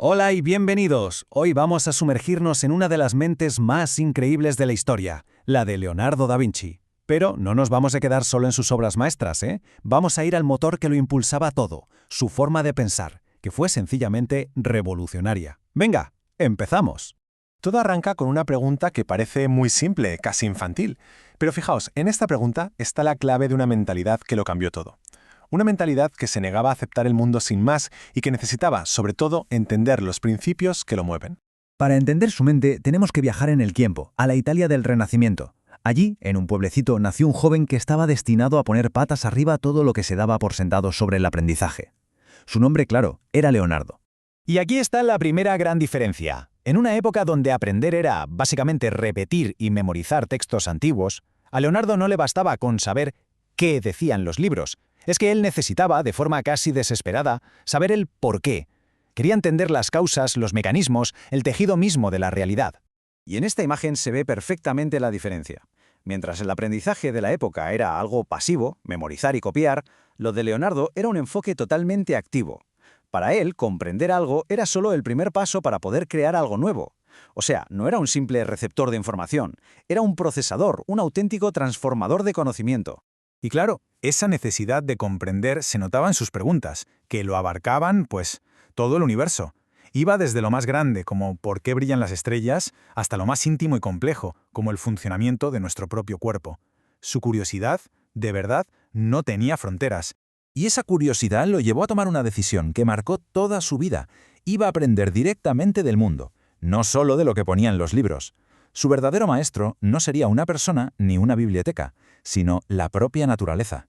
Hola y bienvenidos. Hoy vamos a sumergirnos en una de las mentes más increíbles de la historia, la de Leonardo da Vinci. Pero no nos vamos a quedar solo en sus obras maestras, ¿eh? Vamos a ir al motor que lo impulsaba todo, su forma de pensar, que fue sencillamente revolucionaria. Venga, empezamos. Todo arranca con una pregunta que parece muy simple, casi infantil. Pero fijaos, en esta pregunta está la clave de una mentalidad que lo cambió todo. Una mentalidad que se negaba a aceptar el mundo sin más y que necesitaba, sobre todo, entender los principios que lo mueven. Para entender su mente, tenemos que viajar en el tiempo, a la Italia del Renacimiento. Allí, en un pueblecito, nació un joven que estaba destinado a poner patas arriba todo lo que se daba por sentado sobre el aprendizaje. Su nombre, claro, era Leonardo. Y aquí está la primera gran diferencia. En una época donde aprender era, básicamente, repetir y memorizar textos antiguos, a Leonardo no le bastaba con saber qué decían los libros. Es que él necesitaba, de forma casi desesperada, saber el por qué. Quería entender las causas, los mecanismos, el tejido mismo de la realidad. Y en esta imagen se ve perfectamente la diferencia. Mientras el aprendizaje de la época era algo pasivo, memorizar y copiar, lo de Leonardo era un enfoque totalmente activo. Para él, comprender algo era solo el primer paso para poder crear algo nuevo. O sea, no era un simple receptor de información, era un procesador, un auténtico transformador de conocimiento. Y claro, esa necesidad de comprender se notaba en sus preguntas, que lo abarcaban, pues, todo el universo. Iba desde lo más grande, como por qué brillan las estrellas, hasta lo más íntimo y complejo, como el funcionamiento de nuestro propio cuerpo. Su curiosidad, de verdad, no tenía fronteras. Y esa curiosidad lo llevó a tomar una decisión que marcó toda su vida. Iba a aprender directamente del mundo, no solo de lo que ponían los libros. Su verdadero maestro no sería una persona ni una biblioteca, sino la propia naturaleza.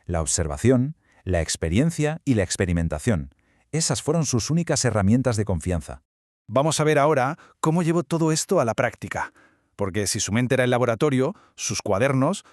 La observación, la experiencia y la experimentación. Esas fueron sus únicas herramientas de confianza. Vamos a ver ahora cómo llevó todo esto a la práctica. Porque si su mente era el laboratorio, sus cuadernos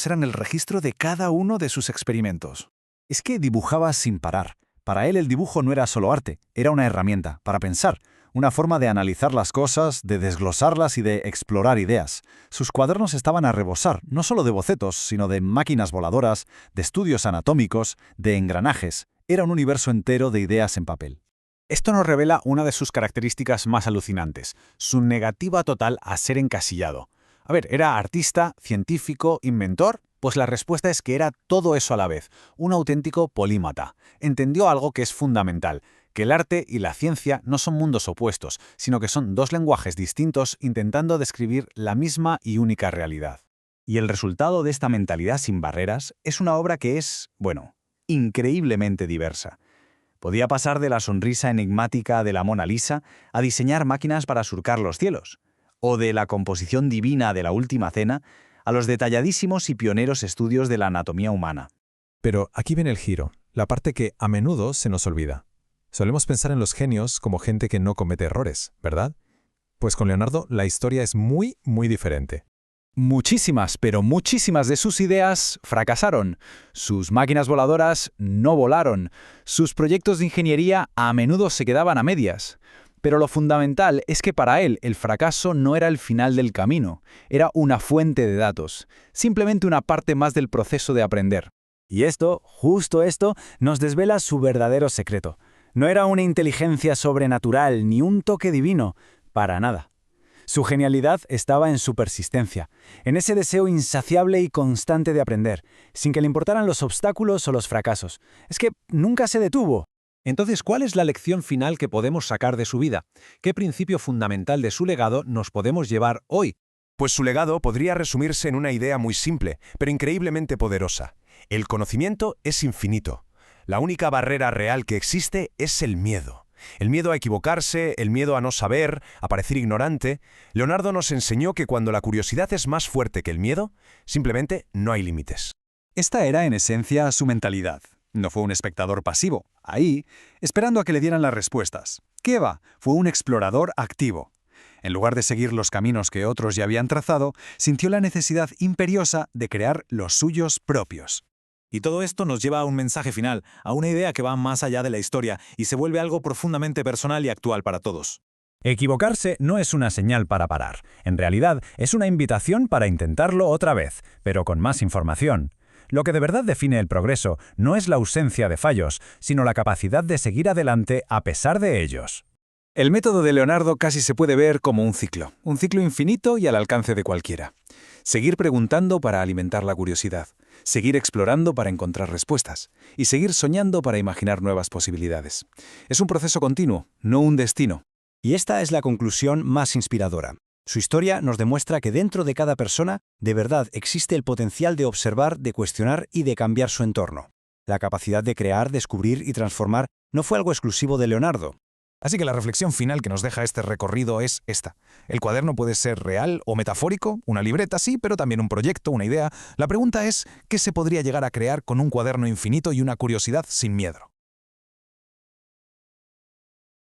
eran el registro de cada uno de sus experimentos. Es que dibujaba sin parar. Para él el dibujo no era solo arte, era una herramienta para pensar, una forma de analizar las cosas, de desglosarlas y de explorar ideas. Sus cuadernos estaban a rebosar, no solo de bocetos, sino de máquinas voladoras, de estudios anatómicos, de engranajes. Era un universo entero de ideas en papel. Esto nos revela una de sus características más alucinantes, su negativa total a ser encasillado. A ver, ¿era artista, científico, inventor? Pues la respuesta es que era todo eso a la vez, un auténtico polímata. Entendió algo que es fundamental, que el arte y la ciencia no son mundos opuestos, sino que son dos lenguajes distintos intentando describir la misma y única realidad. Y el resultado de esta mentalidad sin barreras es una obra que es, bueno, increíblemente diversa. Podía pasar de la sonrisa enigmática de la Mona Lisa a diseñar máquinas para surcar los cielos, o de la composición divina de la Última Cena a los detalladísimos y pioneros estudios de la anatomía humana. Pero aquí viene el giro, la parte que a menudo se nos olvida. Solemos pensar en los genios como gente que no comete errores, ¿verdad? Pues con Leonardo la historia es muy diferente. Muchísimas, pero muchísimas de sus ideas fracasaron. Sus máquinas voladoras no volaron. Sus proyectos de ingeniería a menudo se quedaban a medias. Pero lo fundamental es que para él el fracaso no era el final del camino, era una fuente de datos, simplemente una parte más del proceso de aprender. Y esto, justo esto, nos desvela su verdadero secreto. No era una inteligencia sobrenatural ni un toque divino, para nada. Su genialidad estaba en su persistencia, en ese deseo insaciable y constante de aprender, sin que le importaran los obstáculos o los fracasos. Es que nunca se detuvo. Entonces, ¿cuál es la lección final que podemos sacar de su vida? ¿Qué principio fundamental de su legado nos podemos llevar hoy? Pues su legado podría resumirse en una idea muy simple, pero increíblemente poderosa. El conocimiento es infinito. La única barrera real que existe es el miedo. El miedo a equivocarse, el miedo a no saber, a parecer ignorante. Leonardo nos enseñó que cuando la curiosidad es más fuerte que el miedo, simplemente no hay límites. Esta era, en esencia, su mentalidad. No fue un espectador pasivo, ahí, esperando a que le dieran las respuestas. ¿Qué va? Fue un explorador activo. En lugar de seguir los caminos que otros ya habían trazado, sintió la necesidad imperiosa de crear los suyos propios. Y todo esto nos lleva a un mensaje final, a una idea que va más allá de la historia y se vuelve algo profundamente personal y actual para todos. Equivocarse no es una señal para parar. En realidad, es una invitación para intentarlo otra vez, pero con más información. Lo que de verdad define el progreso no es la ausencia de fallos, sino la capacidad de seguir adelante a pesar de ellos. El método de Leonardo casi se puede ver como un ciclo infinito y al alcance de cualquiera. Seguir preguntando para alimentar la curiosidad, seguir explorando para encontrar respuestas y seguir soñando para imaginar nuevas posibilidades. Es un proceso continuo, no un destino. Y esta es la conclusión más inspiradora. Su historia nos demuestra que dentro de cada persona, de verdad, existe el potencial de observar, de cuestionar y de cambiar su entorno. La capacidad de crear, descubrir y transformar no fue algo exclusivo de Leonardo. Así que la reflexión final que nos deja este recorrido es esta. El cuaderno puede ser real o metafórico, una libreta sí, pero también un proyecto, una idea. La pregunta es, ¿qué se podría llegar a crear con un cuaderno infinito y una curiosidad sin miedo?